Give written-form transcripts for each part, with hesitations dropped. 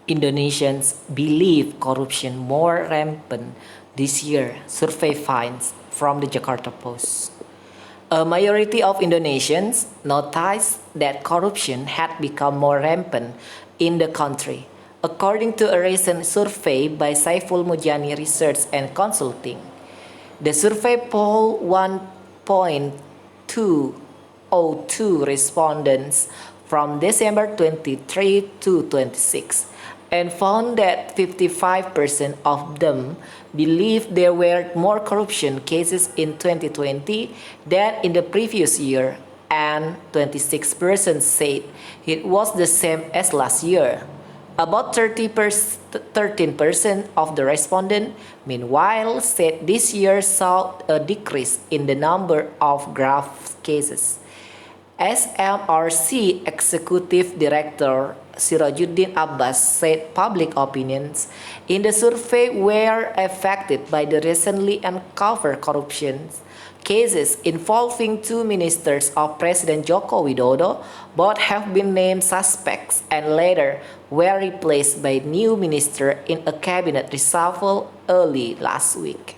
Indonesians believe corruption more rampant this year, survey finds from the Jakarta Post. A majority of Indonesians noticed that corruption had become more rampant in the country, according to a recent survey by Saiful Mujani Research and Consulting. The survey polled 1.202 respondents from December 23 to 26 and found that 55% of them believed there were more corruption cases in 2020 than in the previous year, and 26% said it was the same as last year. About 13% of the respondents, meanwhile, said this year saw a decrease in the number of grave cases. SMRC Executive Director Sirajuddin Abbas said public opinions in the survey were affected by the recently uncovered corruption cases involving two ministers of President Joko Widodo. Both have been named suspects and later were replaced by new minister in a cabinet reshuffle early last week.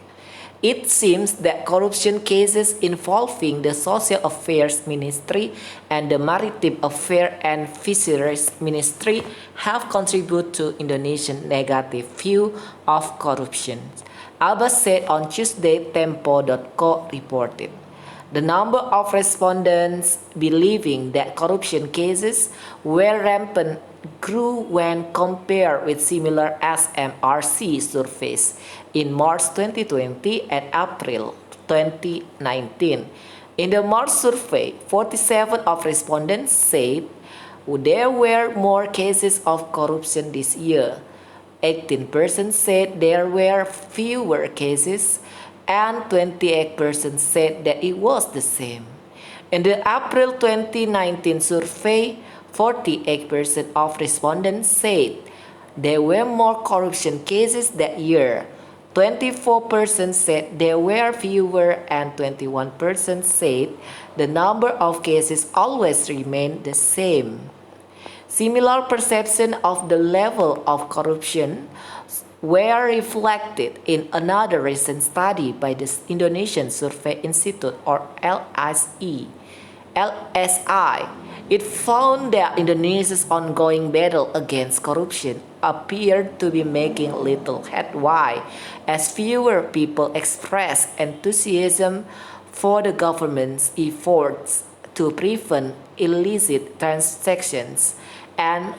It seems that corruption cases involving the Social Affairs Ministry and the Maritime Affairs and Fisheries Ministry have contributed to Indonesia's negative view of corruption, Abbas said on Tuesday. Tempo.co reported. The number of respondents believing that corruption cases were rampant grew when compared with similar SMRC surveys in March 2020 and April 2019. In the March survey, 47% of respondents said there were more cases of corruption this year. 18% said there were fewer cases, and 28% said that it was the same. In the April 2019 survey, 48% of respondents said there were more corruption cases that year. 24% said there were fewer, and 21% said the number of cases always remained the same. Similar perception of the level of corruption were reflected in another recent study by the Indonesian Survey Institute, or LSI. It found that Indonesia's ongoing battle against corruption appeared to be making little headway as fewer people expressed enthusiasm for the government's efforts to prevent illicit transactions and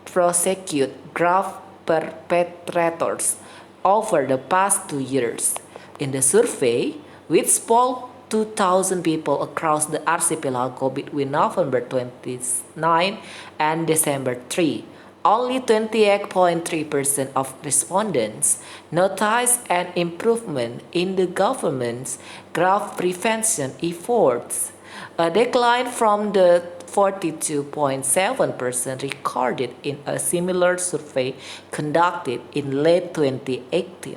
prosecute grave perpetrators over the past 2 years. In the survey, which polled 2,000 people across the archipelago between November 29 and December 3, only 28.3% of respondents noticed an improvement in the government's grave prevention efforts, a decline from the 42.7% recorded in a similar survey conducted in late 2018.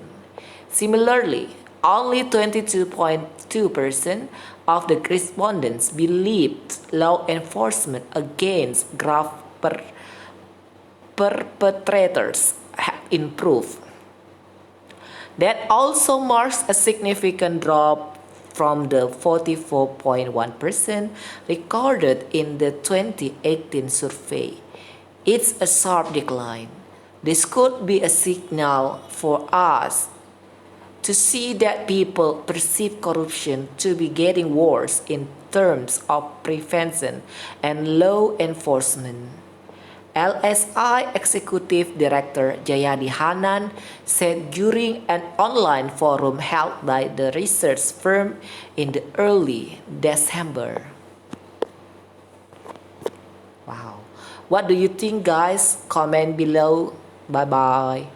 Similarly, only 22.2% of the respondents believed law enforcement against grave perpetrators had improved. That also marks a significant drop from the 44.1% recorded in the 2018 survey. It's a sharp decline. This could be a signal for us to see that people perceive corruption to be getting worse in terms of prevention and law enforcement. LSI Executive Director Jayadi Hanan said during an online forum held by the research firm in the early December. Wow. What do you think, guys? Comment below. Bye-bye.